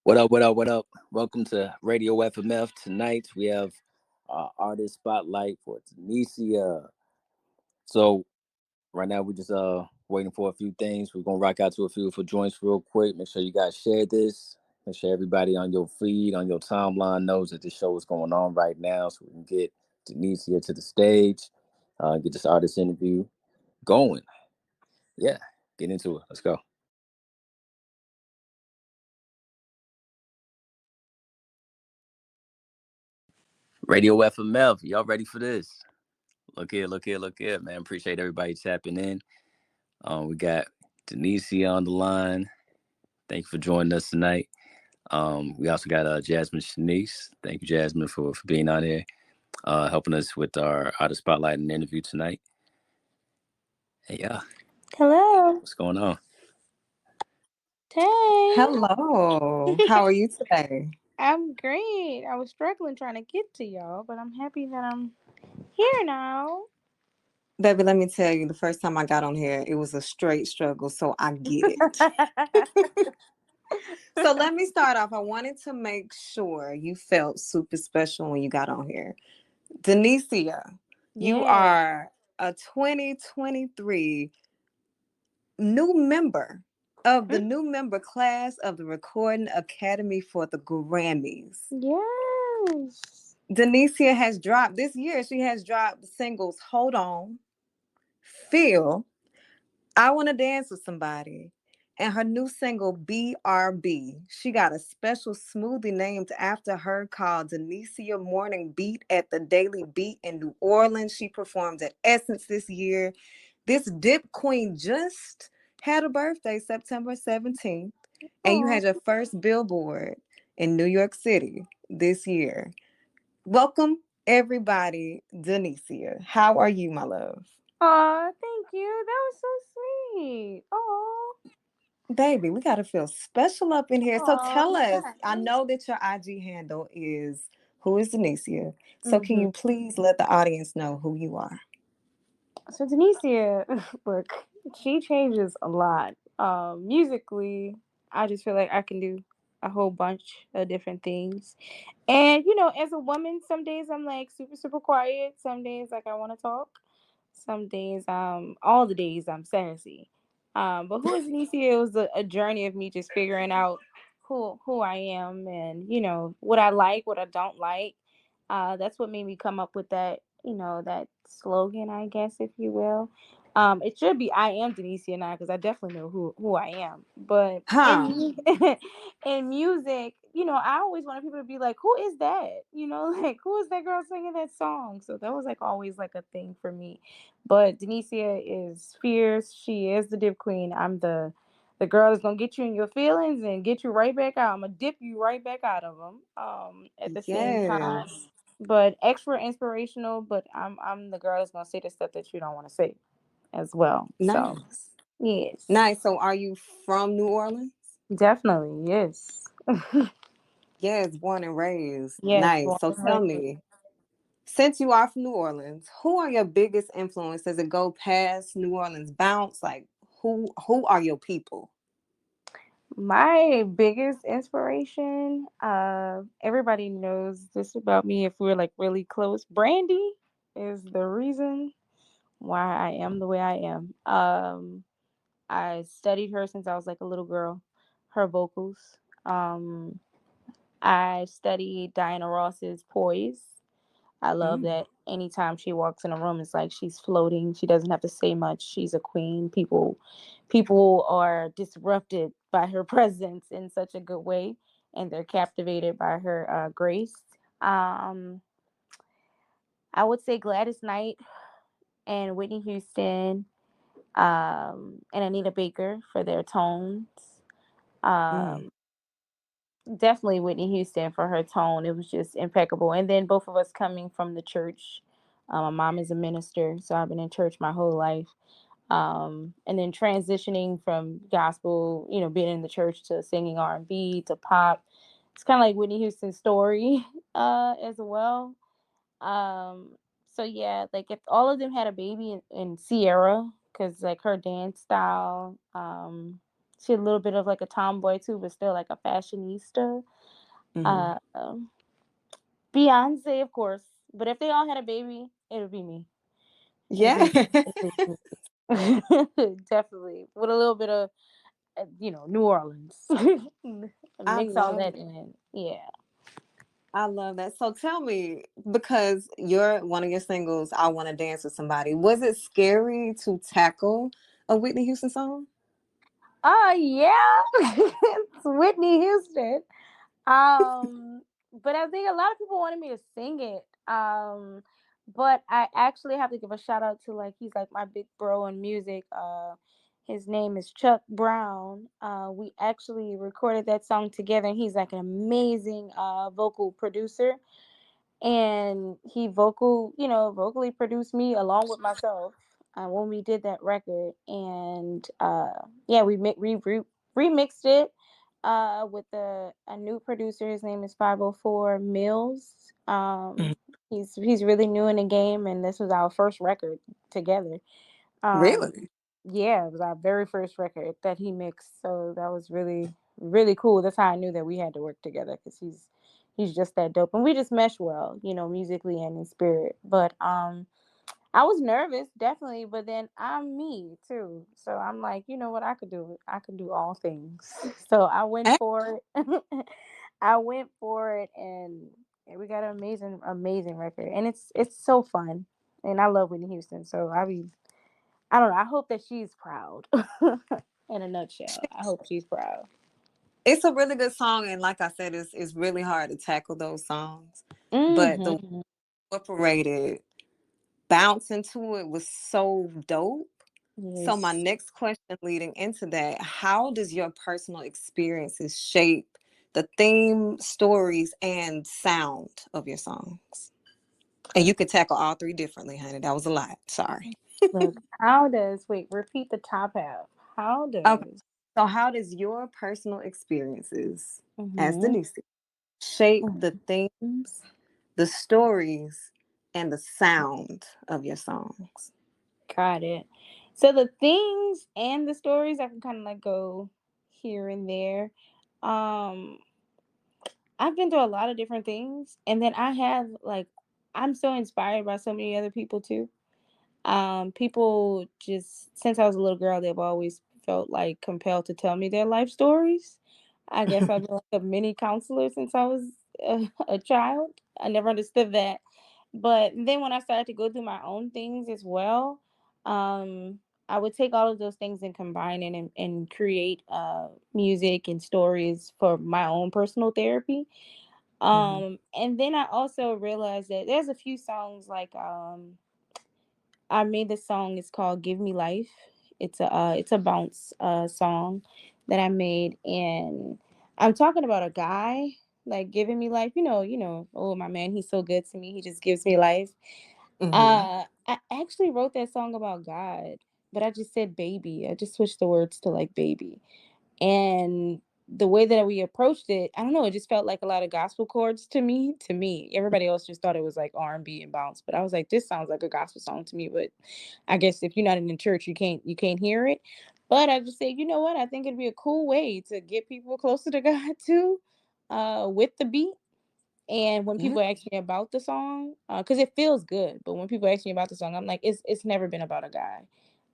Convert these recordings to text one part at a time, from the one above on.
What up, what up, what up? Welcome to Radio FMF. Tonight we have artist spotlight for DENISIA. So right now we're just waiting for a few things. We're gonna rock out to a few for joints real quick. Make sure you guys share this. Make sure everybody on your feed, on your timeline knows that this show is going on right now so we can get DENISIA to the stage, get this artist interview going. Yeah, get into it. Let's go. Radio FMF, y'all ready for this? Look here, look here, look here, man. Appreciate everybody tapping in. We got DENISIA on the line. Thank you for joining us tonight. We also got Jasmine Shanice. Thank you, Jasmine, for being on here, helping us with our artist spotlight and interview tonight. Hey, yeah. Hello. What's going on? Hey. Hello. How are you today? I'm great. I was struggling trying to get to y'all, but I'm happy that I'm here now. Baby, let me tell you, the first time I got on here, it was a straight struggle, so I get it. So let me start off. I wanted to make sure you felt super special when you got on here. DENISIA, you are a 2023 new member of the new member class of the Recording Academy for the Grammys. Yes. DENISIA has dropped this year. She has dropped the singles "Hold On," "Feel," "I Want to Dance with Somebody," and her new single "BRB." She got a special smoothie named after her called DENISIA Morning Beat at the Daily Beat in New Orleans. She performed at Essence this year. This dip queen just had a birthday, September 17th, and you had your first Billboard in New York City this year. Welcome, everybody, DENISIA. How are you, my love? Aw, thank you. That was so sweet. Aw. Baby, we got to feel special up in here. So tell us, Nice. I know that your IG handle is Who is DENISIA? So can you please let the audience know who you are? So DENISIA, look, she changes a lot. Musically, I just feel like I can do a whole bunch of different things. And, as a woman, some days I'm like super, super quiet. Some days like I want to talk. Some days, all the days I'm sassy. But Who is DENISIA? It was a journey of me just figuring out who I am and, what I like, what I don't like. That's what made me come up with that slogan, I guess, if you will. It should be I am DENISIA now because I definitely know who I am. But in music, I always wanted people to be like, who is that? Like who is that girl singing that song? So that was like always like a thing for me. But DENISIA is fierce. She is the dip queen. I'm the girl that's gonna get you in your feelings and get you right back out. I'm gonna dip you right back out of them. At the same time, but extra inspirational. But I'm the girl that's gonna say the stuff that you don't want to say, as well. Nice. So yes, nice. So are you from New Orleans? definitely yes. Yes, born and raised. Yes, Nice. So tell me, since you are from New Orleans, who are your biggest influences? Does it go past New Orleans bounce? Like who are your people? My biggest inspiration, everybody knows this about me if we're like really close. Brandy is the reason why I am the way I am. I studied her since I was like a little girl, her vocals. Um, I studied Diana Ross's poise. I love that anytime she walks in a room, it's like she's floating. She doesn't have to say much. She's a queen. People are disrupted by her presence in such a good way, and they're captivated by her grace. Um, I would say Gladys Knight and Whitney Houston, and Anita Baker for their tones. Definitely Whitney Houston for her tone. It was just impeccable. And then both of us coming from the church. My mom is a minister, so I've been in church my whole life. And then transitioning from gospel, being in the church to singing R&B to pop. It's kind of like Whitney Houston's story as well. So yeah, like if all of them had a baby in Sierra, because like her dance style, She a little bit of like a tomboy too, but still like a fashionista. Hmm. Uh, Beyonce, of course. But if they all had a baby, it would be me. It'd Yeah. be, it'd be definitely with a little bit of New Orleans. I Mix all love that that. in. Yeah. I love that. So tell me, because you're one of your singles, I Want to Dance with Somebody, was it scary to tackle a Whitney Houston song? Yeah. It's Whitney Houston. But I think a lot of people wanted me to sing it. But I actually have to give a shout out to like he's like my big bro in music. His name is Chuck Brown. We actually recorded that song together, and he's like an amazing vocal producer, and he vocally produced me along with myself when we did that record. And yeah, we remixed it with a new producer. His name is 504 Mills. Mhm. He's really new in the game, and this was our first record together. um Really? yeah, it was our very first record that he mixed, so that was really really cool. That's how I knew that we had to work together, because he's just that dope, and we just mesh well, musically and in spirit. But I was nervous, definitely, but then I'm me too, so I'm like, you know what, I could do all things. So I went Eh, for it. I went for it, and we got an amazing amazing record, and it's so fun, and I love Whitney Houston, so I don't know. I hope that she's proud. In a nutshell, I hope she's proud. It's a really good song, and like I said, it's really hard to tackle those songs. But the Hmm. incorporated bounce into it was so dope. So my Yes. next question leading into that, how does your personal experiences shape the theme, stories, and sound of your songs? And you could tackle all three differently, honey. That was a lot. Sorry. Look, how does wait? Repeat the top half. How Okay. does? So how does your personal experiences as Hmm. Denise shape the themes, the stories, and the sound of your songs? Got it. So the things and the stories, I can kind of like go here and there. Um, I've been through a lot of different things, and then I have like I'm so inspired by so many other people too. People just since I was a little girl, they've always felt like compelled to tell me their life stories. I guess I've been like a mini counselor since I was a child. I never understood that, but then when I started to go through my own things as well, I would take all of those things and combine it and create music and stories for my own personal therapy. Mhm. And then I also realized that there's a few songs like I made this song. It's called "Give Me Life." It's a bounce song that I made, and I'm talking about a guy like giving me life. Oh my man, he's so good to me. He just gives me life. Mhm. I actually wrote that song about God, but I just said baby. I just switched the words to like baby. And the way that we approached it, I don't know, it just felt like a lot of gospel chords to me. To me, everybody else just thought it was like R&B and bounce, but I was like, this sounds like a gospel song to me. But I guess if you're not in the church, you can't hear it. But I just said, you know what, I think it'd be a cool way to get people closer to God too, with the beat. And when Yeah. people ask me about the song, because it feels good, but when people ask me about the song, I'm like, it's never been about a guy.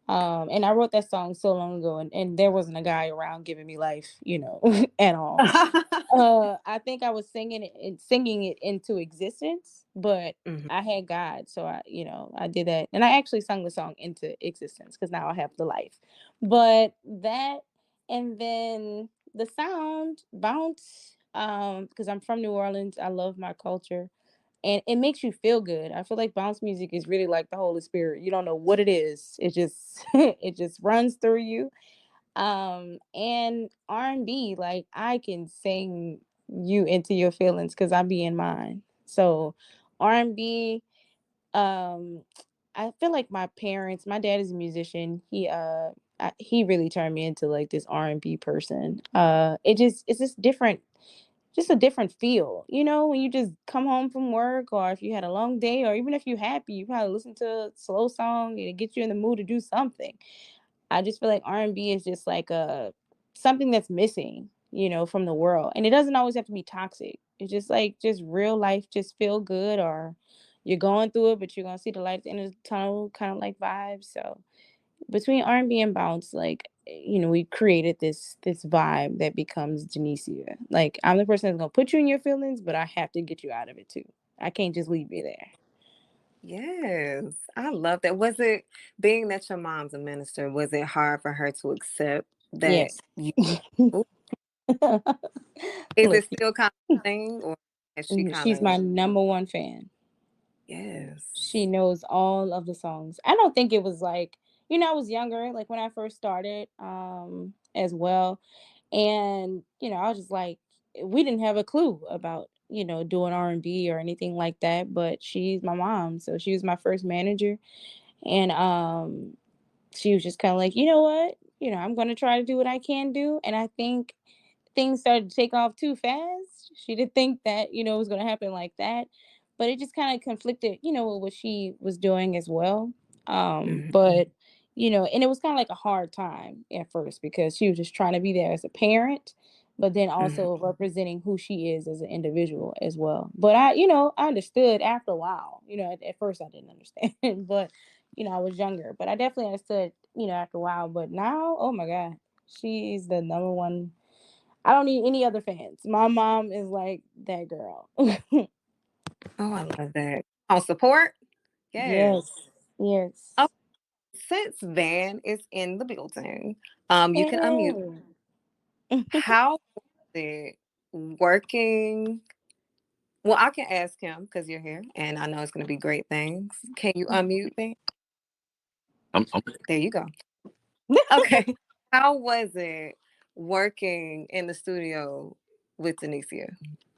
And I wrote that song so long ago, and there wasn't a guy around giving me life, at all. I think I was singing it into existence, but Mhm. I had God, so I did that, and I actually sung the song into existence because now I have the life. But that, and then the sound bounce, because I'm from New Orleans, I love my culture, and it makes you feel good. I feel like bounce music is really like the Holy Spirit. You don't know what it is. It just it just runs through you. And R&B, like I can sing you into your feelings cuz I be in mine. So R&B, um I feel like my dad is a musician. He really turned me into like this R&B person. It's just different, just a different feel, when you just come home from work, or if you had a long day, or even if you're happy, you probably listen to a slow song and it gets you in the mood to do something. I just feel like R&B is just like a something that's missing, from the world. And it doesn't always have to be toxic. It's just like just real life, just feel good, or you're going through it, but you're gonna see the light at the end of the tunnel, kind of like vibes. So between R&B and bounce, like, we created this vibe that becomes Denicia. Like, I'm the person that's gonna put you in your feelings, but I have to get you out of it too. I can't just leave you there. Yes, I love that. Was it, being that your mom's a minister, was it hard for her to accept that Yes. you, ooh, is it Listen, still kind of a thing, or has she kind she's of, my number one fan. She yes. knows all of the songs. I don't think it was like, I was younger, like when I first started, as well. And, I was just like, we didn't have a clue about, doing R&B or anything like that, but she's my mom. So she was my first manager. And she was just kind of like, you know what? I'm going to try to do what I can do. And I think things started to take off too fast. She didn't think that, it was going to happen like that. But it just kind of conflicted, with what she was doing as well. Mhm. But, and it was kind of like a hard time at first because she was just trying to be there as a parent, but then Mhm. also representing who she is as an individual as well. But I understood after a while, at first I didn't understand, but, I was younger, but I definitely understood, after a while. But now, oh my God, she's the number one. I don't need any other fans. My mom is like that girl. Oh, I love that. On support? Yes. Yes. Oh, Yes. since Van is in the building, you can unmute. Hey. How was it working? Well, I can ask him because you're here, and I know it's going to be great things. Can you unmute me? I'm There you go. Okay. How was it working in the studio with Denicia?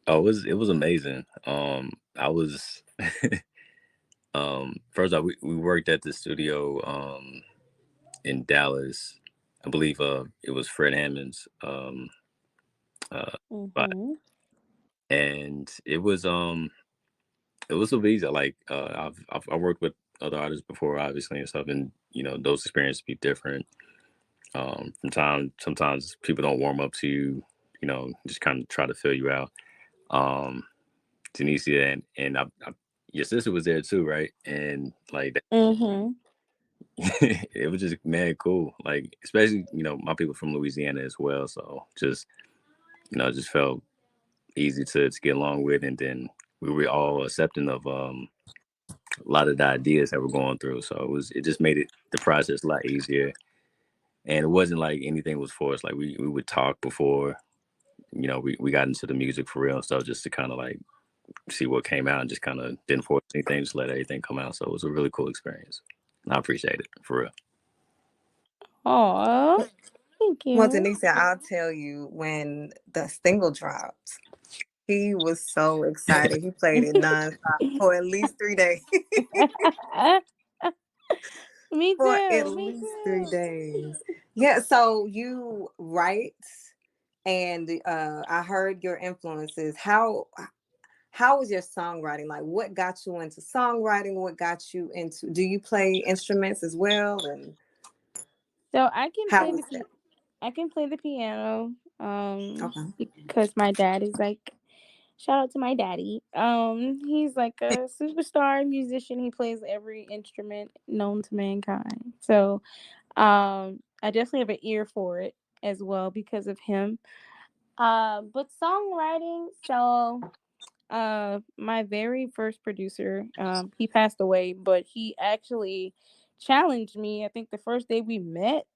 Oh, it was amazing. I was first off, we worked at the studio in Dallas. I believe it was Fred Hammond's spot, Mhm. and it was so easy. Like I've worked with other artists before, obviously, and stuff, and those experiences be different. From time sometimes people don't warm up to you, just kind of try to fill you out. Um, Tunisia and your sister was there too, right? And like Mhm. it was just mad cool. Like especially my people from Louisiana as well. So just it just felt easy to get along with, and then we were all accepting of a lot of the ideas that we're going through. So it just made the process a lot easier, and it wasn't like anything was forced. Like we would talk before we got into the music for real and stuff, just to kind of like see what came out, and just kind of didn't force anything, just let everything come out. So it was a really cool experience. And I appreciate it for real. Aw, thank Well, you. Denicia, I'll tell you, when the single dropped, he was so excited. He played it nonstop for at least 3 days. Me For at too. Me least three too. days. Yeah, so you write, and I heard your influences. How was your songwriting? Like, what got you into songwriting? What got you into, do you play instruments as well? And So I can how play was that? I can play the piano. Okay. Because my dad is like, shout out to my daddy. He's like a superstar musician. He plays every instrument known to mankind. So, I definitely have an ear for it as well because of him. But songwriting, so my very first producer, he passed away, but he actually challenged me. I think the first day we met,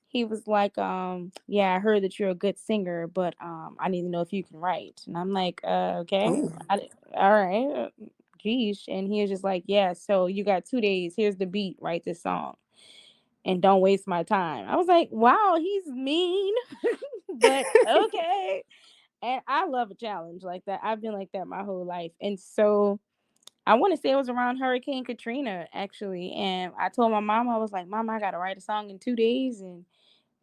he was like, yeah, I heard that you're a good singer, but I need to know if you can write. And I'm like, okay, Oh, all right, geez. And he was just like, yeah, so you got 2 days. Here's the beat. Write this song, and don't waste my time. I was like, wow, he's mean, but okay. And I love a challenge like that. I've been like that my whole life. And so I want to say it was around Hurricane Katrina, actually. And I told my mom, I was like, Mom, I got to write a song in 2 days. And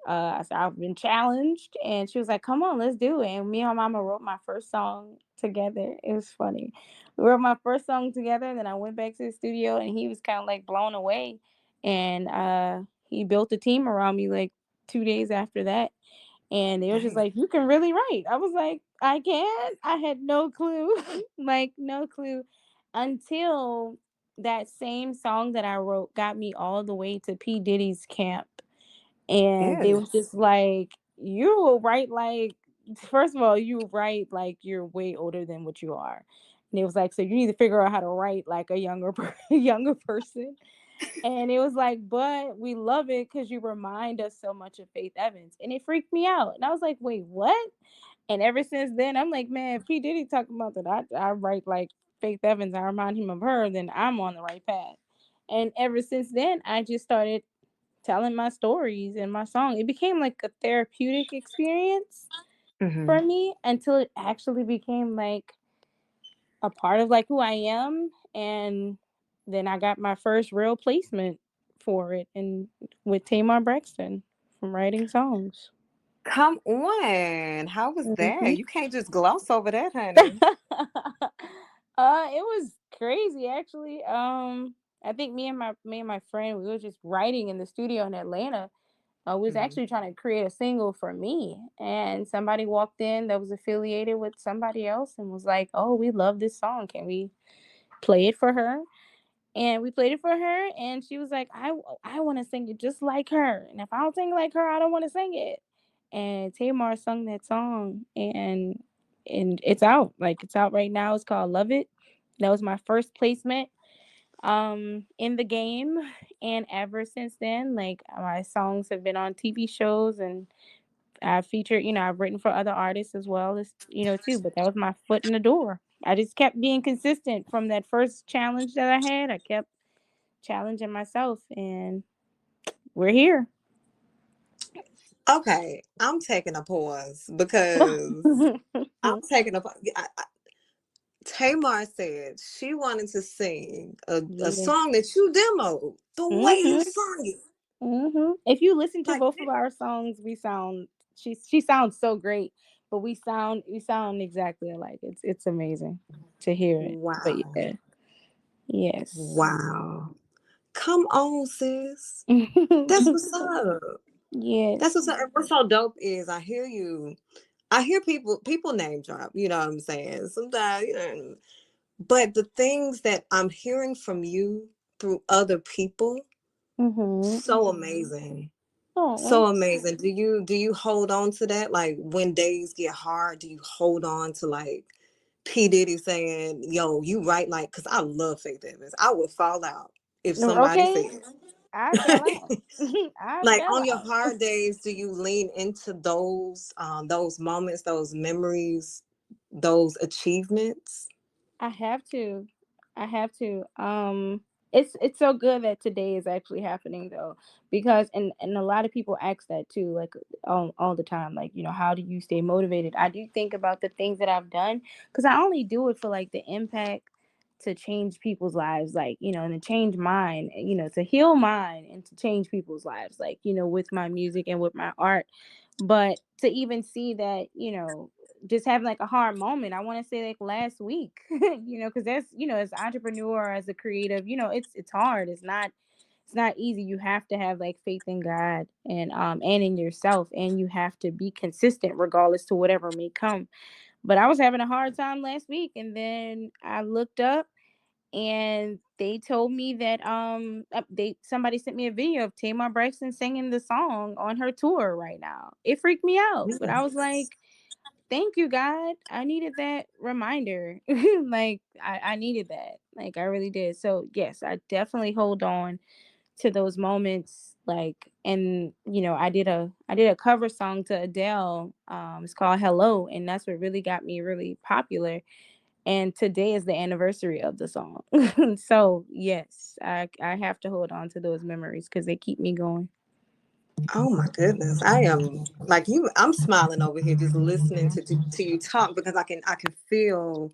I said, I've been challenged. And she was like, come on, let's do it. And me and my mama wrote my first song together. It was funny. We wrote my first song together. And then I went back to the studio and he was kind of like blown away. And he built a team around me like 2 days after that. And it was just Dang. like, you can really write. I was like, I can. I had no clue, like no clue, until that same song that I wrote got me all the way to P Diddy's camp, and they was Yes. just like, you will write like, first of all, you write like you're way older than what you are. And it was like, so you need to figure out how to write like a younger person. And it was like, but we love it because you remind us so much of Faith Evans. And it freaked me out. And I was like, wait, what? And ever since then, I'm like, man, if P. Diddy talking about that, I write like Faith Evans, I remind him of her, then I'm on the right path. And ever since then, I just started telling my stories and my song. It became like a therapeutic experience Mm-hmm. for me until it actually became like a part of like who I am. And then I got my first real placement for it, and with Tamar Braxton from writing songs. Come on. How was Hmm. that? You can't just gloss over that, honey. It was crazy actually. I think me and my friend, we were just writing in the studio in Atlanta. We was Mm-hmm. actually trying to create a single for me, and somebody walked in that was affiliated with somebody else and was like, "Oh, we love this song. Can we play it for her?" And we played it for her, and she was like, I want to sing it just like her. And if I don't sing like her, I don't want to sing it." And Tamar sung that song, and it's out. Like, it's out right now. It's called Love It. That was my first placement in the game. And ever since then, like, my songs have been on TV shows, and I've featured, I've written for other artists as well as, too. But that was my foot in the door. I just kept being consistent from that first challenge that I had. I kept challenging myself, and we're here. Okay, I'm taking a pause because I'm taking a pause. Tamar said she wanted to sing a Yeah. song that you demoed the way you Mhm. sung it. If you listen to Like, both of our songs, we sound she sounds so great, but we sound exactly alike. It's amazing to hear it. But wow. yeah. Yes. Wow. Come on, sis. That's what's up. That's Yes. what's up. And what's so dope is I hear you. I hear people name drop, you know what I'm saying? Sometimes, but the things that I'm hearing from you through other people, Mhm. so amazing. Oh. So amazing. Do you hold on to that? Like when days get hard, do you hold on to like P. Diddy saying, yo, you right? Like, cause I love Faith Evans. I would fall out if somebody Okay. said I fell out. I like fell on your out. hard days, do you lean into those moments, those memories, those achievements? I have to. I have to. It's so good that today is actually happening though, because and a lot of people ask that too, like all the time, like, how do you stay motivated? I do think about the things that I've done, because I only do it for like the impact to change people's lives, like, and to change mine, to heal mine and to change people's lives, like, with my music and with my art. But to even see that, just having like a hard moment, I want to say like last week, because that's, as an entrepreneur, as a creative, it's hard. It's not easy. You have to have like faith in God and in yourself, and you have to be consistent regardless to whatever may come. But I was having a hard time last week, and then I looked up, and they told me that they somebody sent me a video of Tamar Braxton singing the song on her tour right now. It freaked me out, but I was like, thank you, God. I needed that reminder. Like, I needed that. Like, I really did. So yes, I definitely hold on to those moments. Like, and I did a cover song to Adele. It's called Hello, and that's what really got me really popular. And today is the anniversary of the song. So yes, I have to hold on to those memories because they keep me going. Oh my goodness. I am like you, I'm smiling over here just listening to you talk because I can feel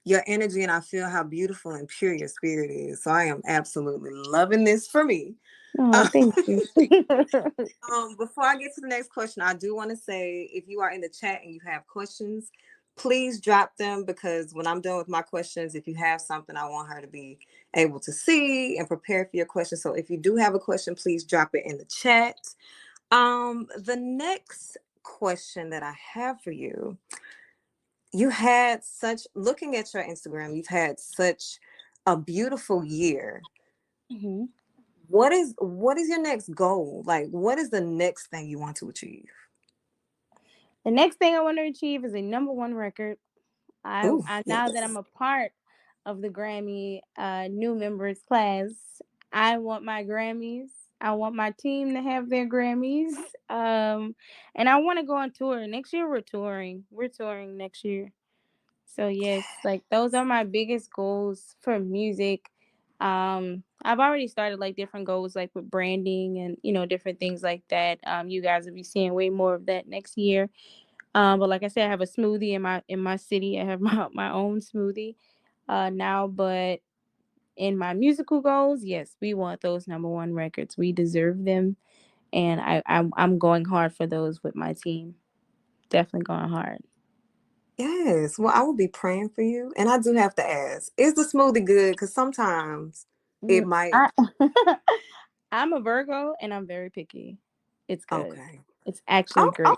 your energy and I feel how beautiful and pure your spirit is. So I am absolutely loving this for me. Oh, Um, thank you. before I get to the next question, I do want to say if you are in the chat and you have questions, please drop them because when I'm done with my questions, if you have something, I want her to be able to see and prepare for your question. So if you do have a question, please drop it in the chat. The next question that I have for you. You had such, looking at your Instagram, you've had such a beautiful year. Hmm. What is your next goal? Like, what is the next thing you want to achieve? The next thing I want to achieve is a number one record. Oh, I now that I'm yes. a part of the Grammy new members class, I want my Grammys. I want my team to have their Grammys. And I want to go on tour. Next year we're touring. We're touring next year. So yes, like those are my biggest goals for music. I've already started like different goals like with branding and different things like that. You guys will be seeing way more of that next year. But like I said, I have a smoothie in my city. I have my own smoothie now. But in my musical goals, yes, we want those number one records. We deserve them, and I'm going hard for those with my team. Definitely going hard. Yes. Well, I will be praying for you. And I do have to ask, is the smoothie good? Because sometimes it Mm, might. I, I'm a Virgo, and I'm very picky. It's good. Okay. It's actually Oh, great.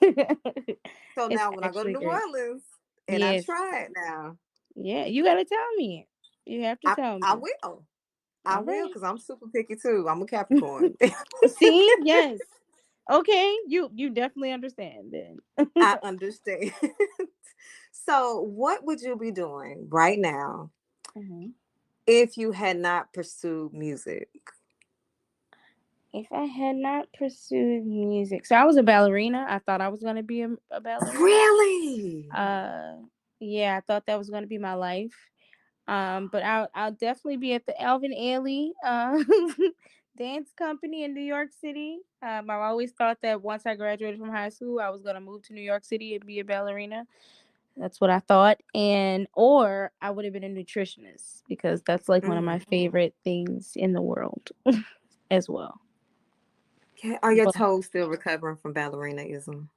okay. So It's now when I go to actually New great. Orleans and I Yes. try it now, Yeah. You gotta tell me. You have to I, tell I me. will. I All will right. because I'm super picky too. I'm a Capricorn. See, yes. Okay, you definitely understand then. I understand. So, what would you be doing right now Mhm. if you had not pursued music? If I had not pursued music, so I was a ballerina. I thought I was gonna be a ballerina. Really? Uh, yeah, I thought that was gonna be my life. But I'll definitely be at the Alvin Ailey dance company in New York City. I always thought that once I graduated from high school, I was gonna move to New York City and be a ballerina. That's what I thought. And or I would have been a nutritionist because that's like one of my Mm. favorite things in the world as well. Yeah, are your But toes still recovering from ballerinaism?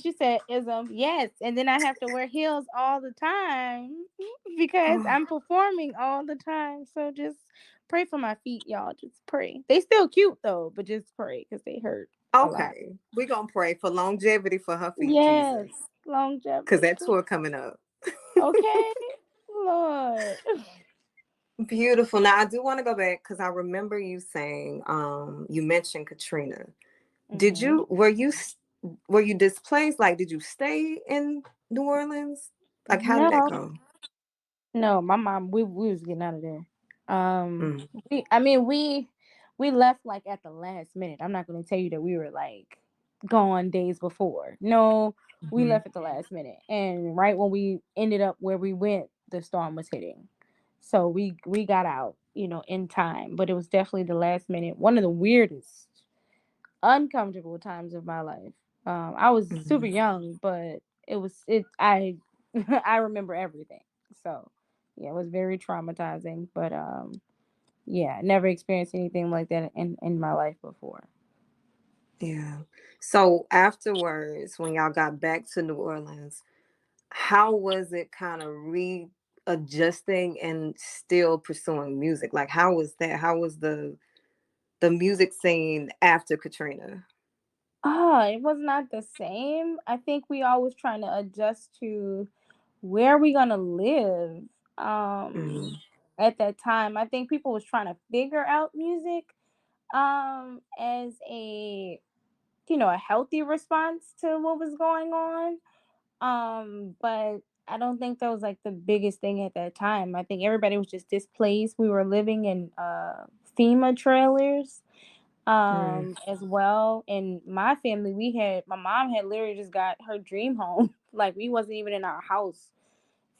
she said ism, yes. And then I have to wear heels all the time because Oh, I'm performing all the time. So just pray for my feet, y'all. Just pray. They still cute though, but just pray because they hurt a lot. okay. We're going to pray for longevity for her feet, Yes, Jesus. Because longevity. that tour coming up. Okay, Lord. Beautiful. Now, I do want to go back because I remember you saying, you mentioned Katrina. Did Hmm. you were you displaced? Like, did you stay in New Orleans? Like, how did that No, go? no, my mom, we was getting out of there. Mm. We left like at the last minute. I'm not gonna tell you that we were like gone days before. No, we Mhm. left at the last minute, and right when we ended up where we went, the storm was hitting. So we got out, in time. But it was definitely the last minute. One of the weirdest, uncomfortable times of my life. I was super Mhm. young, but I I remember everything. So yeah, it was very traumatizing. But yeah, never experienced anything like that in my life before. Yeah. So afterwards, when y'all got back to New Orleans, how was it kind of readjusting and still pursuing music? Like, how was that? How was the music scene after Katrina? It was not the same. I think we all was trying to adjust to where we gonna live. Um, Mhm. at that time, I think people was trying to figure out music as a healthy response to what was going on. But I don't think that was like the biggest thing at that time. I think everybody was just displaced. We were living in FEMA trailers Mm. as well. And my family, my mom had literally just got her dream home. Like we wasn't even in our house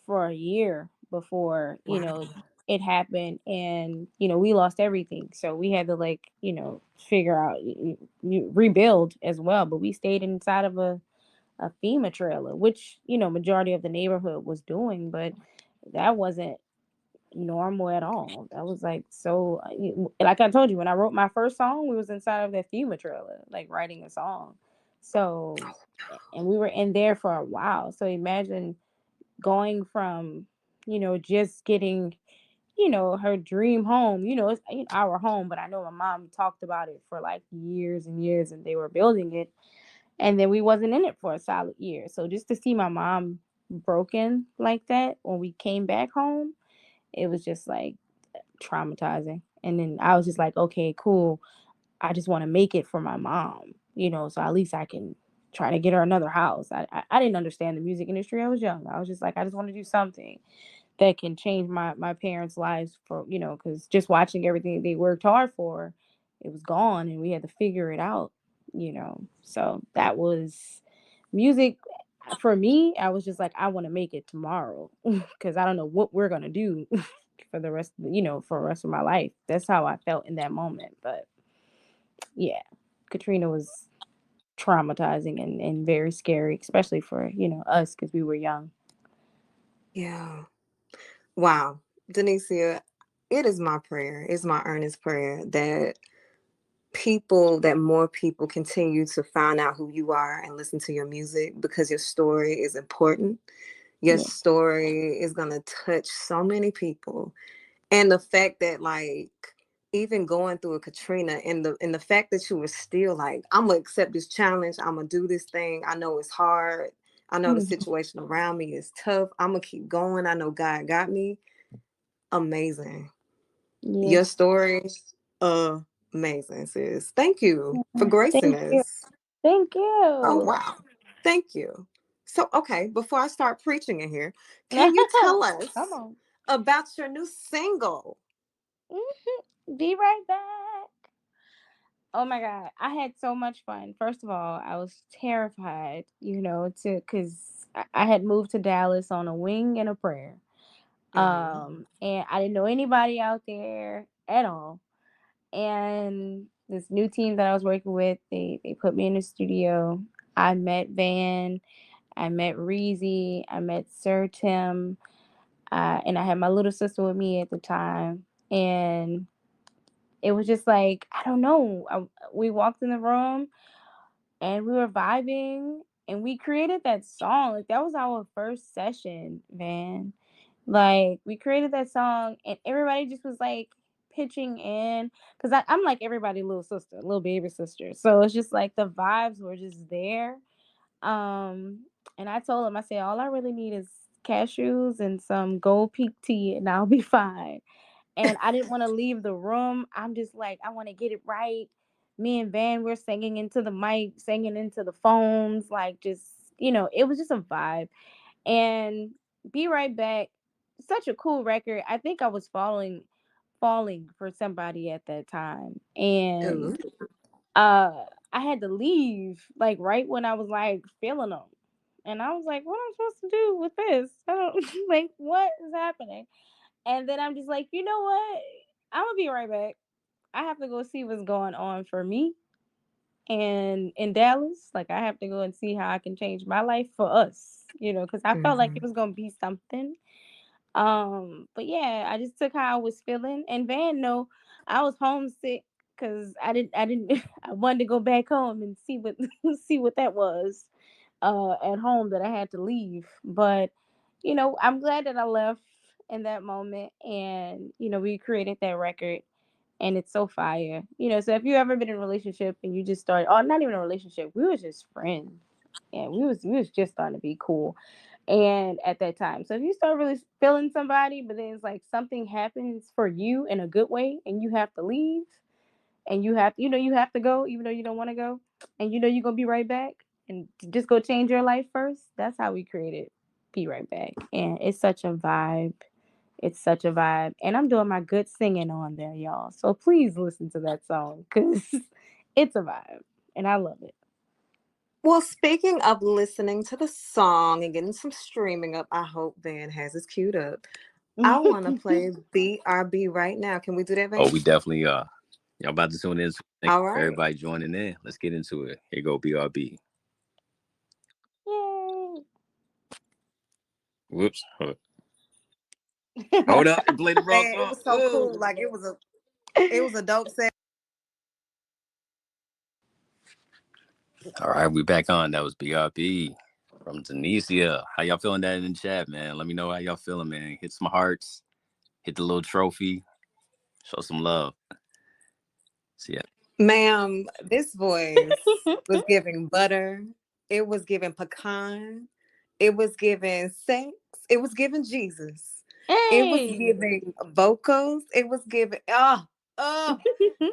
for a year before, Wow. it happened. And, we lost everything. So we had to like, figure out rebuild as well. But we stayed inside of a FEMA trailer, which, majority of the neighborhood was doing, but that wasn't normal at all. That was like so like I told you, when I wrote my first song, we was inside of that FEMA trailer, like writing a song. So and we were in there for a while. So imagine going from, just getting, her dream home, it's our home, but I know my mom talked about it for like years and years and they were building it. And then we wasn't in it for a solid year. So just to see my mom broken like that when we came back home, it was just like traumatizing. And then I was just like, okay, cool. I just want to make it for my mom, so at least I can try to get her another house. I didn't understand the music industry. I was young. I was just like, I just want to do something that can change my parents' lives for, because just watching everything they worked hard for, it was gone and we had to figure it out. So that was music for me. I was just like, I want to make it tomorrow because I don't know what we're going to do for the rest, for the rest of my life. That's how I felt in that moment. But yeah, Katrina was traumatizing and very scary, especially for, us because we were young. Yeah. Wow. Denicia, it is my prayer, it's my earnest prayer that more people continue to find out who you are and listen to your music because your story is important. Your Yeah. story is going to touch so many people. And the fact that, like, even going through a Katrina and the fact that you were still like, I'm gonna accept this challenge, I'm gonna do this thing. I know it's hard. I know the Mhm. situation around me is tough. I'm gonna keep going. I know God got me. Amazing. Your Yes. story, amazing, sis. Thank you for gracing Thank you. us. Thank Oh, you. wow. Thank you. So, okay, before I start preaching in here, can you tell Come us on. about your new single? Be right back. Oh my God. I had so much fun. First of all, I was terrified, because I had moved to Dallas on a wing and a prayer. Mm-hmm. And I didn't know anybody out there at all. And this new team that I was working with, they put me in the studio. I met Van, I met Reezy, I met Sir Tim, and I had my little sister with me at the time. And it was just like, I don't know. We walked in the room and we were vibing and we created that song. Like, that was our first session, Van. Like, we created that song and everybody just was like pitching in because I'm like everybody little sister, little baby sister. So it's just like the vibes were just there. And I told him, I said, all I really need is cashews and some gold peak tea and I'll be fine. And I didn't want to leave the room. I'm just like, I want to get it right. Me and Van were singing into the mic, singing into the phones, like just, it was just a vibe. And Be Right Back, such a cool record. I think I was falling for somebody at that time. And Ooh. uh I had to leave like right when I was like feeling them. And I was like, what am I supposed to do with this? I don't like what is happening. And then I'm just like, you know what? I'm gonna be right back. I have to go see what's going on for me and in Dallas. Like, I have to go and see how I can change my life for us, because I felt like it Mm-hmm. was gonna be something. But yeah, I just took how I was feeling. And Van, no, I was homesick because I didn't I wanted to go back home and see what see what that was at home that I had to leave. But I'm glad that I left in that moment, and we created that record, and it's so fire. So if you ever been in a relationship and you just started, oh, not even a relationship, we was just friends, and we was just starting to be cool, and at that time, so if you start really feeling somebody, but then it's like something happens for you in a good way, and you have to leave, and you have to go, even though you don't want to go, and you're gonna be right back, and just go change your life first. That's how we created Be Right Back, and it's such a vibe. It's such a vibe, and I'm doing my good singing on there, y'all. So please listen to that song because it's a vibe, and I love it. Well, speaking of listening to the song and getting some streaming up, I hope Van has his queued up. I want to play BRB right now. Can we do that, Oh, Van? we definitely are. Y'all about to tune in. So thank All you for right. everybody joining in. Let's get into it. Here go BRB. Yay! Whoops. Hold up. You played the wrong Man, it song. was so cool. Oh. Like it was a dope set. All right, we back on. That was BRB from Tunisia. How y'all feeling that in the chat, man? Let me know how y'all feeling, man. Hit some hearts. Hit the little trophy. Show some love. See ya. Ma'am, this voice was giving butter. It was giving pecan. It was giving sex. It was giving Jesus. It was Hey. giving vocals. It was giving oh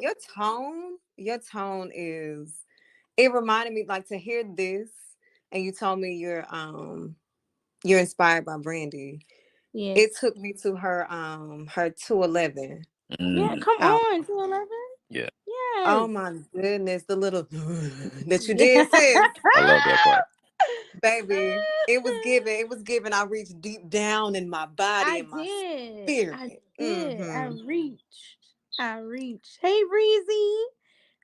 your tone is it reminded me like to hear this and you told me you're inspired by Brandy. It Yes. took me to her 211 Yeah, Mm, come on, album. 211. yeah, Oh Yes. my goodness, the little that you Yeah. did, sis. I love that part. Baby, it was given. I reached deep down in my body I and my did. I spirit. did. I Mm-hmm. reached. I reached. Hey, Reezy.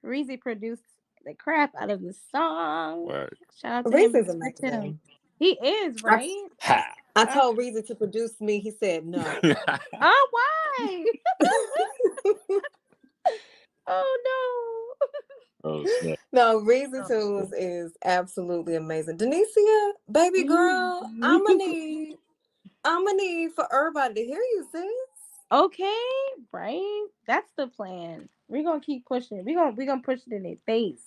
Reezy produced the crap out of the song. Word. Shout out to Reese him. is Respect him. amazing. He is, I, right? Ha. I Uh, told Reese to produce me. He said no. oh, why? Oh, Oh snap. No, Reason no. Tools is absolutely amazing. Denicia, baby girl, I'm gonna need for everybody to hear you, sis. Okay, right? That's the plan. We're gonna keep pushing. We're gonna push it in their face.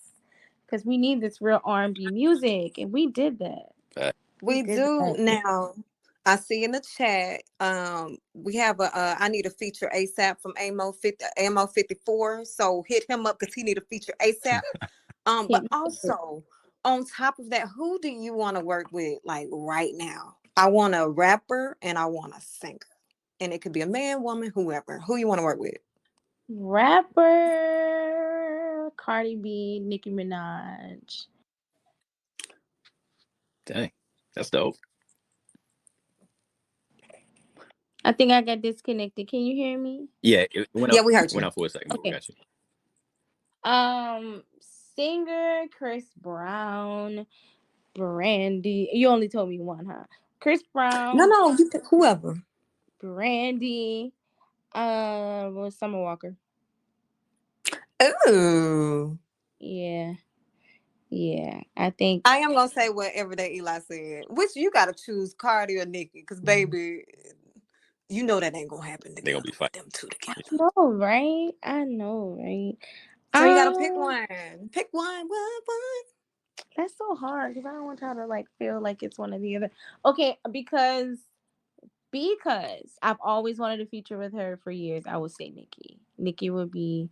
Because we need this real R&B music. And we did that. Fact. We We did do that. now. I see in the chat. We have a. I need a feature ASAP from Amo 54. So hit him up because he need a feature ASAP. But Hit me with it. also on top of that, who do you want to work with like right now? I want a rapper and I want a singer, and it could be a man, woman, whoever. Who you want to work with? Rapper Cardi B, Nicki Minaj. Dang, that's dope. I think I got disconnected. Can you hear me? Yeah, it went Yeah, out. we heard Went you. out for a second, but we Okay. got you. Singer Chris Brown, Brandy. You only told me one, huh? Chris No, Brown, no, you can, whoever. Brandy, was Summer Walker. Ooh. Yeah, yeah. I think I am gonna say what Everyday Eli said. Which you gotta choose Cardi or Nicki, because baby, you know that ain't gonna happen They're gonna together be with fighting. them two I together. know, right? I know, right? So you gotta pick Um, one. Pick one. One. that's so hard because I don't want y'all to like feel like it's one or the other. Okay, because I've always wanted a feature with her for years. I would say Nikki. Nikki would be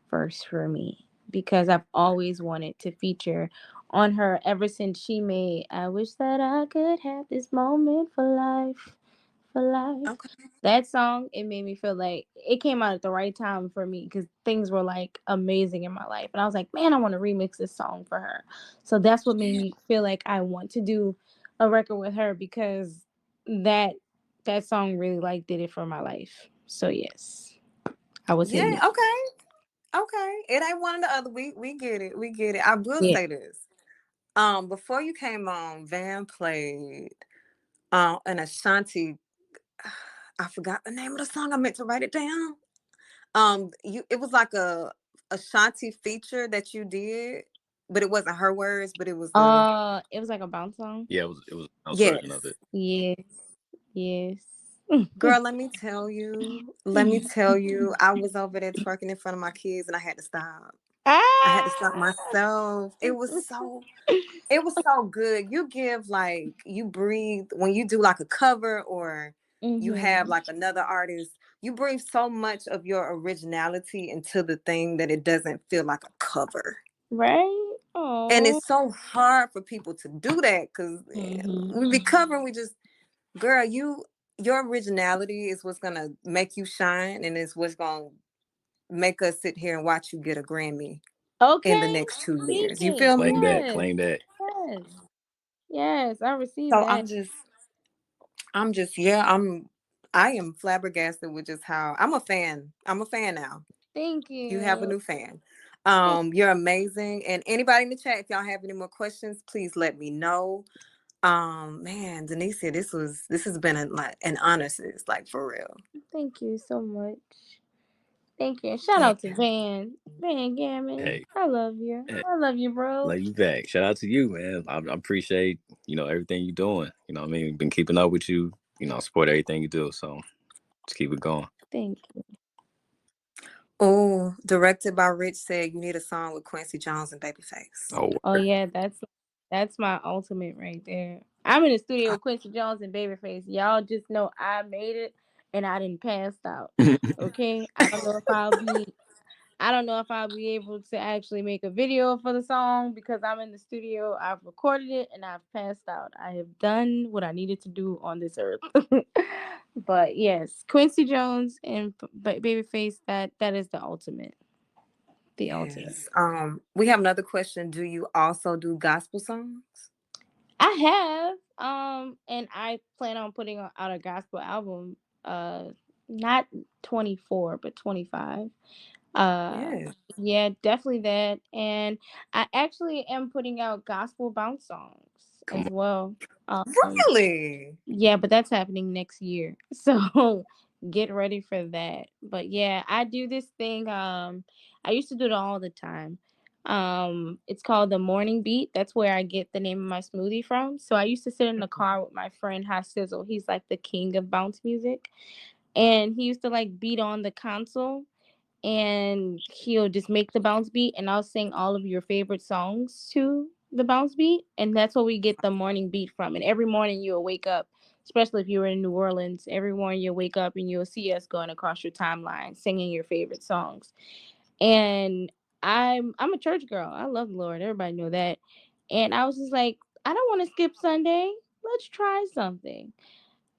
first for me because I've always wanted to feature on her ever since she made I wish that I could have this moment for life. For life. Okay. That song, it made me feel like it came out at the right time for me because things were like amazing in my life. And I was like, man, I want to remix this song for her. So that's what made Yeah. me feel like I want to do a record with her because that that song really like did it for my life. So yes, I would say Yeah. Nick. Okay. Okay. It ain't one or the other. We get it. We get it. I will Yeah. say this. Before you came on, Van played an Ashanti. I forgot the name of the song. I meant to write it down. You it was like a Ashanti feature that you did, but it wasn't her words, but it was a It was like a bounce song. Yeah, it was a house version of yes. it. Yes. Yes. Girl, let me tell you, I was over there twerking in front of my kids and I had to stop. I had to stop Ah. myself. It was so good. You give like you breathe when you do like a cover or you have Mhm. like another artist, you bring so much of your originality into the thing that it doesn't feel like a cover. Right? And Oh. it's so hard for people to do that because Mhm. we be covering, we just girl, your originality is what's gonna make you shine and it's what's gonna make us sit here and watch you get a Grammy in the Okay. next 2 years. You Speaking. feel me? Claim that. Yes. Claim that. Yes. Yes. I received So that. yeah, I am flabbergasted with just how I'm a fan. I'm a fan now. Thank You have a you. new fan. Thank You're amazing. And anybody in the chat, if y'all have any more questions, please let me know. Man, Denicia, this has been like an honor, sis, like for real. thank you so much. Thank you. And shout Yeah. out to Van. Van Gammon. Hey, I love you. hey, I love you, bro. love you back. Shout out to you, man. I appreciate everything you're doing. You know what I mean. Been keeping up with you. Support everything you do. So just keep it going. Thank you. Oh, directed by Rich said you need a song with Quincy Jones and Babyface. Oh, Oh yeah, that's my ultimate right there. I'm in the studio with Quincy Jones and Babyface. Y'all just know I made it and I didn't pass out. Okay? I don't know if I'll be able to actually make a video for the song because I'm in the studio. I've recorded it and I've passed out. I have done what I needed to do on this earth. But yes, Quincy Jones and Babyface, that is the ultimate. The ultimate. Yes. We have another question. Do you also do gospel songs? I have, and I plan on putting out a gospel album. Not 24, but 25. Uh, Yes. yeah, definitely that. And I actually am putting out gospel bounce songs come as well. Um, Really? yeah, but that's happening next year. So get ready for that. But yeah, I do this thing. I used to do it all the time. It's called the morning beat. That's where I get the name of my smoothie from. So I used to sit in the car with my friend Hot Sizzle. He's like the king of bounce music. And he used to like beat on the console and he'll just make the bounce beat and I'll sing all of your favorite songs to the bounce beat, and that's where we get the morning beat from. And every morning you'll wake up, especially if you were in New Orleans, every morning you'll wake up and you'll see us going across your timeline singing your favorite songs. And I'm a church girl. I love the Lord. Everybody know that. And I was just like, I don't want to skip Sunday. Let's try something.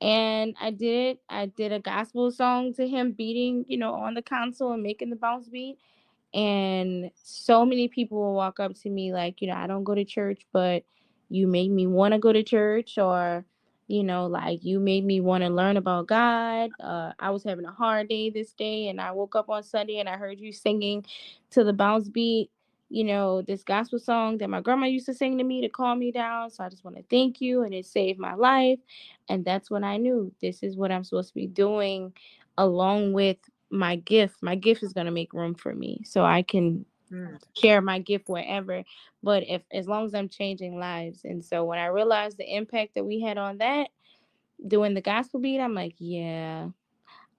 And I did it. I did a gospel song to him beating, on the console and making the bounce beat. And so many people will walk up to me like, I don't go to church, but you made me want to go to church, or, like you made me want to learn about God. I was having a hard day this day and I woke up on Sunday and I heard you singing to the bounce beat, this gospel song that my grandma used to sing to me to calm me down. So I just want to thank you, and it saved my life. And that's when I knew this is what I'm supposed to be doing along with my gift. My gift is going to make room for me so I can Mm. share my gift wherever. But if as long as I'm changing lives. And so when I realized the impact that we had on that doing the gospel beat, I'm like, yeah,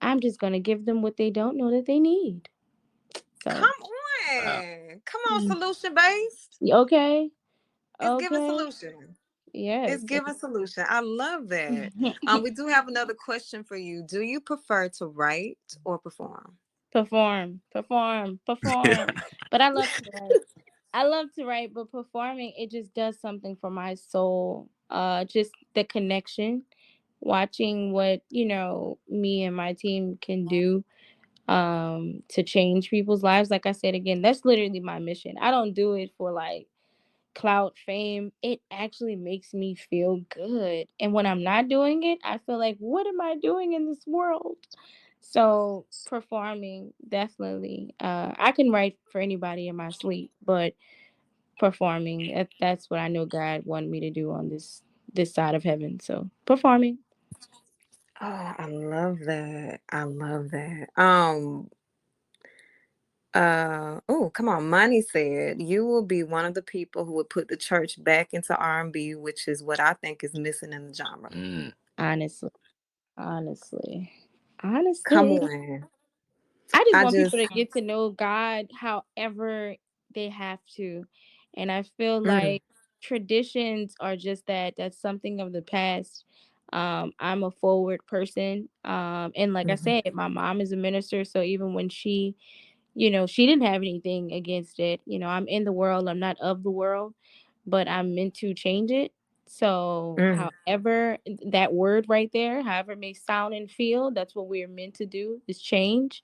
I'm just going to give them what they don't know that they need. Come So, wow. on. Come on, mm, solution based. okay. It's giving Okay. solution. It's Yes. giving solution. I love that. We do have another question for you. Do you prefer to write or perform? Perform, perform, perform. But I love to write. I love to write, but performing, it just does something for my soul. Just the connection, watching what, me and my team can do to change people's lives. Like I said again, that's literally my mission. I don't do it for like clout, fame. It actually makes me feel good. And when I'm not doing it, I feel like, what am I doing in this world? So performing, definitely. I can write for anybody in my sleep, but performing, that's what I know God wanted me to do on this side of heaven. So performing. Oh, I love that. I love that. Oh, come on. Money said you will be one of the people who would put the church back into R&B, which is what I think is missing in the genre. Mm. Honestly, honestly, Come honestly. on. I just I want people just to get to know God however they have to. And I feel mm, like traditions are just that. That's something of the past. I'm a forward person. And like I mhm, said, my mom is a minister. So even when she didn't have anything against it. I'm in the world, I'm not of the world, but I'm meant to change it. So, mm. however, that word right there, however it may sound and feel, that's what we're meant to do is change.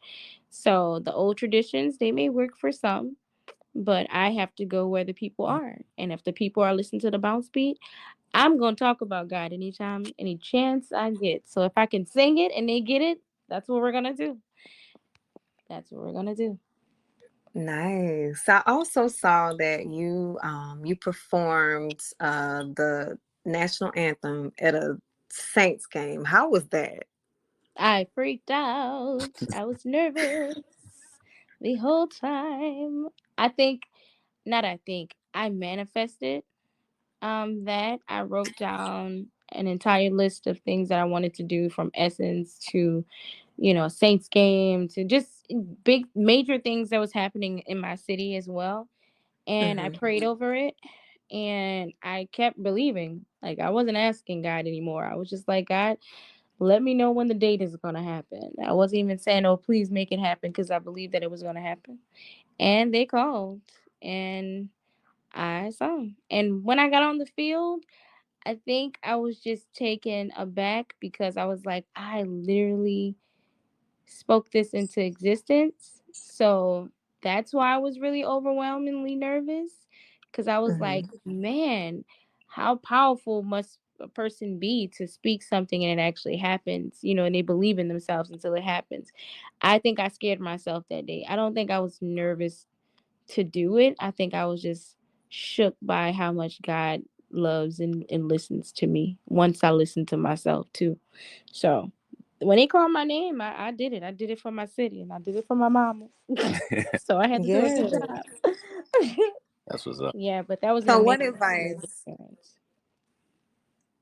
So, the old traditions, they may work for some, but I have to go where the people are. And if the people are listening to the bounce beat, I'm going to talk about God anytime, any chance I get. So, if I can sing it and they get it, that's what we're going to do. That's what we're going to do. Nice. I also saw that you performed the national anthem at a Saints game. How was that? I freaked out. I was nervous the whole time. I think, not I think, I manifested that. I wrote down an entire list of things that I wanted to do from Essence to Saints game to just big major things that was happening in my city as well. And I Mm-hmm. prayed over it, and I kept believing. Like, I wasn't asking God anymore. I was just like, God, let me know when the date is going to happen. I wasn't even saying, oh, please make it happen, because I believed that it was going to happen. And they called, and I saw. And when I got on the field, I think I was just taken aback, because I was like, I literally spoke this into existence. So that's why I was really overwhelmingly nervous, because I was Mm-hmm. like, man, how powerful must a person be to speak something and it actually happens, and they believe in themselves until it happens. I think I scared myself that day. I don't think I was nervous to do it. I think I was just shook by how much God loves and listens to me once I listened to myself too. So when they called my name, I did it. I did it for my city, and I did it for my mama. So I had to do a good Yeah. job. That's what's up. Yeah, but that was an So, what amazing advice? experience.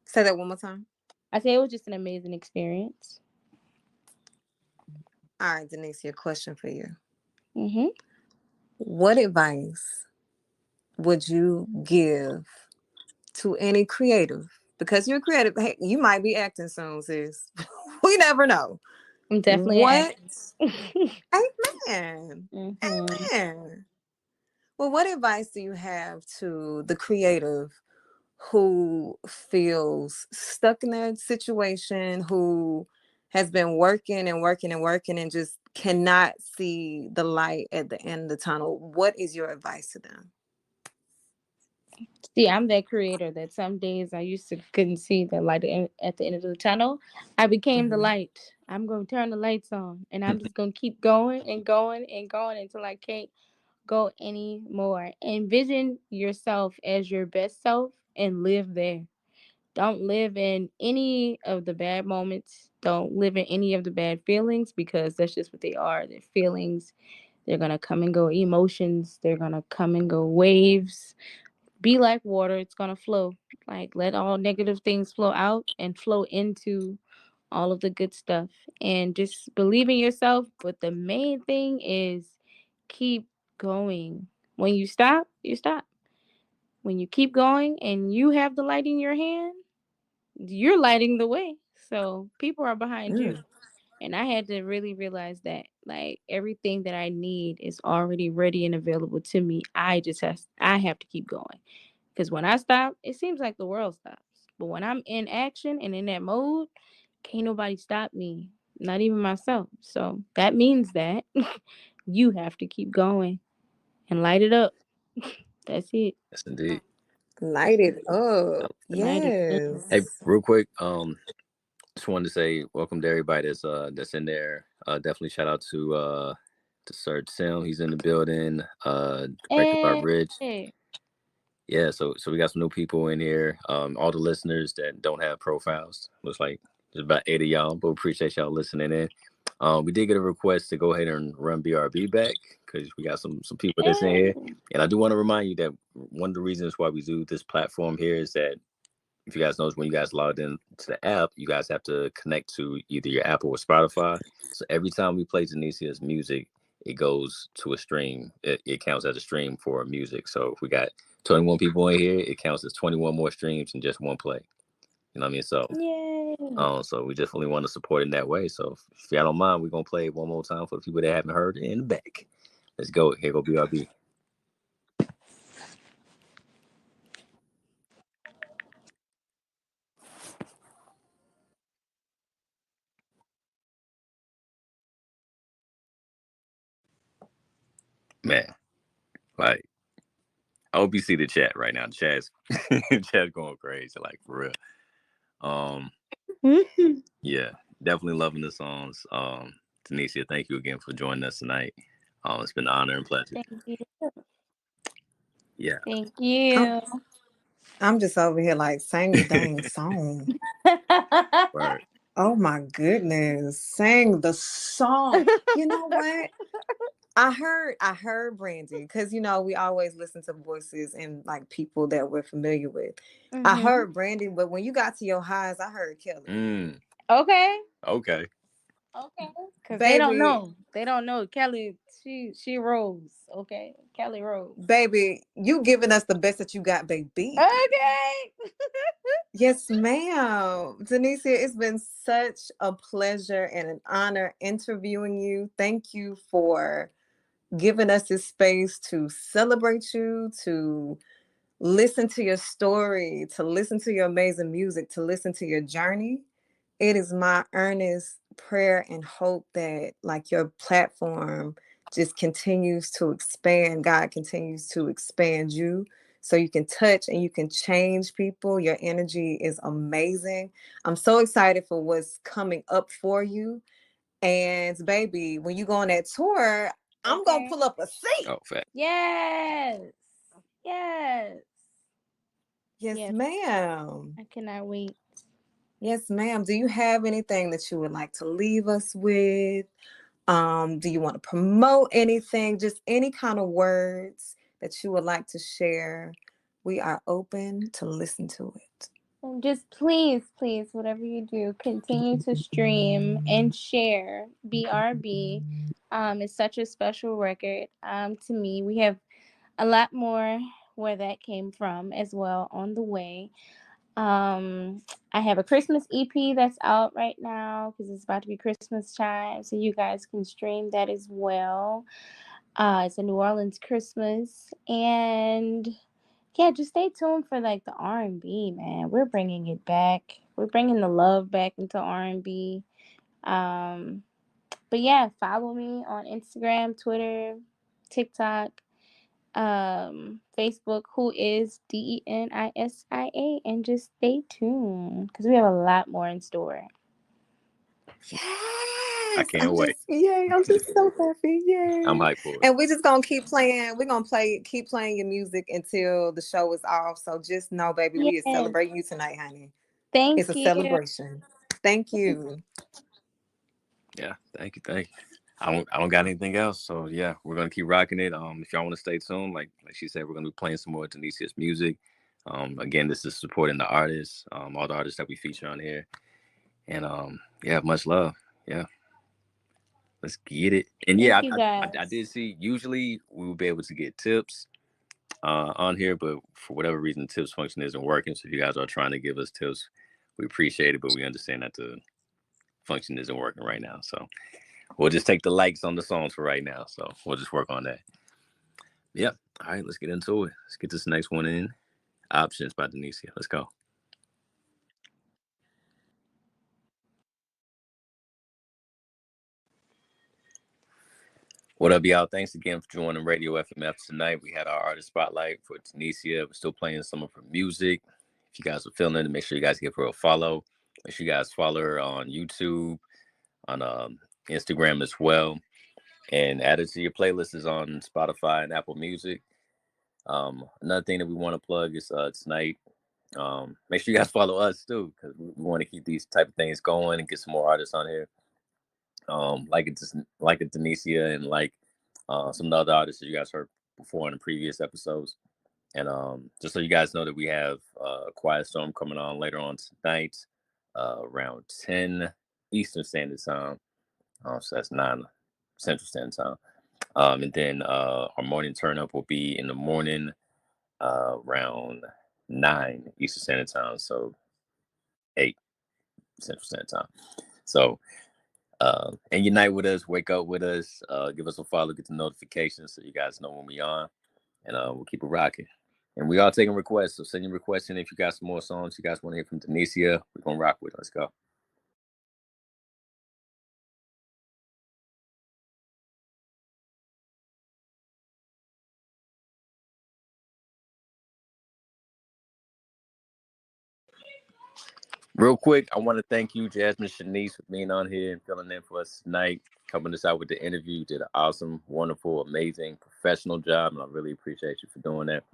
Say that one more time. I say it was just an amazing experience. All right, Denise, your question for you. Hmm. What advice would you give to any creative? Because you're creative. Hey, you might be acting soon, sis. We never know. I'm definitely an What? actor. Amen. Hmm. Amen. Well, what advice do you have to the creative who feels stuck in their situation, who has been working and working and working and just cannot see the light at the end of the tunnel? What is your advice to them? See, I'm that creator that some days I used to couldn't see the light at the end of the tunnel. I became the Mm-hmm. light. I'm going to turn the lights on, and I'm just going to keep going and going and going until I can't go anymore. Envision yourself as your best self and live there. Don't live in any of the bad moments. Don't live in any of the bad feelings, because that's just what they are. They're feelings. They're going to come and go. Emotions, they're going to come and go. Waves. Be like water, it's going to flow. Like, let all negative things flow out and flow into all of the good stuff. And just believe in yourself. But the main thing is keep going. When you stop, you stop. When you keep going and you have the light in your hand, you're lighting the way. So people are behind you. Mm. And I had to really realize that, like, everything that I need is already ready and available to me. I have to keep going. Because when I stop, it seems like the world stops. But when I'm in action and in that mode, can't nobody stop me, not even myself. So that means that you have to keep going and light it up. That's it. Yes, indeed. Light it up. Light it up. Hey, Yes. real quick, just wanted to say welcome to everybody that's in there. Definitely shout out to Sir Sim. He's in the building. Directed by Rich. Hey. Yeah, so we got some new people in here. All the listeners that don't have profiles. Looks like there's about 8 of y'all, but we appreciate y'all listening in. We did get a request to go ahead and run BRB back because we got some people that's in here. Hey. And I do want to remind you that one of the reasons why we do this platform here is that if you guys notice, when you guys logged in to the app, you guys have to connect to either your Apple or Spotify. So every time we play Denisia's music, it goes to a stream. It counts as a stream for music. So if we got 21 people in here, it counts as 21 more streams than just one play. You know what I mean? Yay. So we definitely want to support in that way. So if y'all don't mind, we're gonna play it one more time for the people that haven't heard it in the back. Let's go. Here go BRB. Man, like I hope you see the chat right now. The chat's going crazy, like for real. Um, yeah, definitely loving the songs. Denisia, thank you again for joining us tonight. It's been an honor and pleasure. Thank you. Yeah. Thank I'm, you. I'm just over here like, sing the dang song. Word. Oh my goodness. Sing the song. You know what? I heard Brandy, because we always listen to voices and like people that we're familiar with. I Hmm. heard Brandy, but when you got to your highs, I heard Kelly. Mm, Okay. okay. Okay, because they don't Baby, know. They don't know. Kelly, she rolls. Okay, Kelly rolls. baby, you giving us the best that you got, baby. Okay. Yes, ma'am. Denicia, it's been such a pleasure and an honor interviewing you. Thank you for giving us this space to celebrate you, to listen to your story, to listen to your amazing music, to listen to your journey. It is my earnest prayer and hope that like your platform just continues to expand. God continues to expand you so you can touch and you can change people. Your energy is amazing. I'm so excited for what's coming up for you. And baby, when you go on that tour, I'm gonna Okay. pull up a seat. Oh, fact. Yes. Yes. Yes, Yes. ma'am. I cannot wait. Yes, ma'am. Do you have anything that you would like to leave us with? Do you want to promote anything? Just any kind of words that you would like to share? We are open to listen to it. And just please, please, whatever you do, continue to stream and share BRB. It's such a special record to me. We have a lot more where that came from as well on the way. Um, I have a Christmas EP that's out right now because it's about to be Christmas time, so you guys can stream that as well. It's a New Orleans Christmas, and yeah, just stay tuned for like the R&B, man. We're bringing it back. We're bringing the love back into R&B. Um, but yeah, follow me on Instagram, Twitter, TikTok, Facebook, who is DENISIA, and just stay tuned because we have a lot more in store. I Yes, can't wait. I'm just so happy, I'm yay! hyped for it. And we're just gonna keep playing. We're gonna keep playing your music until the show is off. So just know, baby, we are Yes, celebrating you tonight, honey. thank It's a you. celebration. Thank you. Yeah, thank you, thank you. I don't got anything else. So yeah, we're gonna keep rocking it. If y'all want to stay tuned, like she said, we're gonna be playing some more Denisia's music. Again, this is supporting the artists, all the artists that we feature on here. And yeah, much love. Yeah, let's get it. And yeah, Thank you I guys. did see. Usually we would be able to get tips on here, but for whatever reason, the tips function isn't working. So if you guys are trying to give us tips, we appreciate it, but we understand that the function isn't working right now. So we'll just take the likes on the songs for right now. So we'll just work on that. Yep. All right, let's get into it. Let's get this next one in. Options by Denisia. Let's go. What up, y'all? Thanks again for joining Radio FMF tonight. We had our artist spotlight for Tunisia. We're still playing some of her music. If you guys are feeling it, make sure you guys give her a follow. Make sure you guys follow her on YouTube, on Instagram as well, and add it to your playlists on Spotify and Apple Music. Another thing that we want to plug is tonight. Make sure you guys follow us too, because we want to keep these type of things going and get some more artists on here. Like a Denicia and like some of the other artists that you guys heard before in the previous episodes. And just so you guys know that we have Quiet Storm coming on later on tonight, around 10 Eastern Standard Time. So that's 9 Central Standard Time. And then our morning turn up will be in the morning around 9 Eastern Standard Time. So 8 Central Standard Time. So and unite with us, wake up with us, give us a follow, get the notifications so you guys know when we on, and we'll keep it rocking. And we are taking requests, so send your requests in if you got some more songs you guys want to hear from Denisia. We're gonna rock with it. Let's go. Real quick, I want to thank you, Jasmine Shanice, for being on here and filling in for us tonight, coming us out with the interview. You did an awesome, wonderful, amazing, professional job, and I really appreciate you for doing that.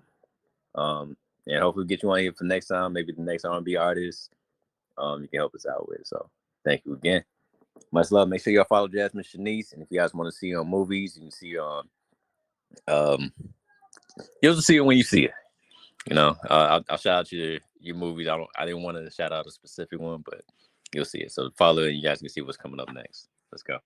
Um, and hopefully get you on here for next time, maybe the next R&B artist you can help us out with. So thank you again. Much love. Make sure y'all follow Jasmine Shanice. And if you guys want to see her on movies, you can see her on you'll see it when you see it. You know, I'll shout out your movies. I didn't want to shout out a specific one, but you'll see it. So follow it and you guys can see what's coming up next. Let's go.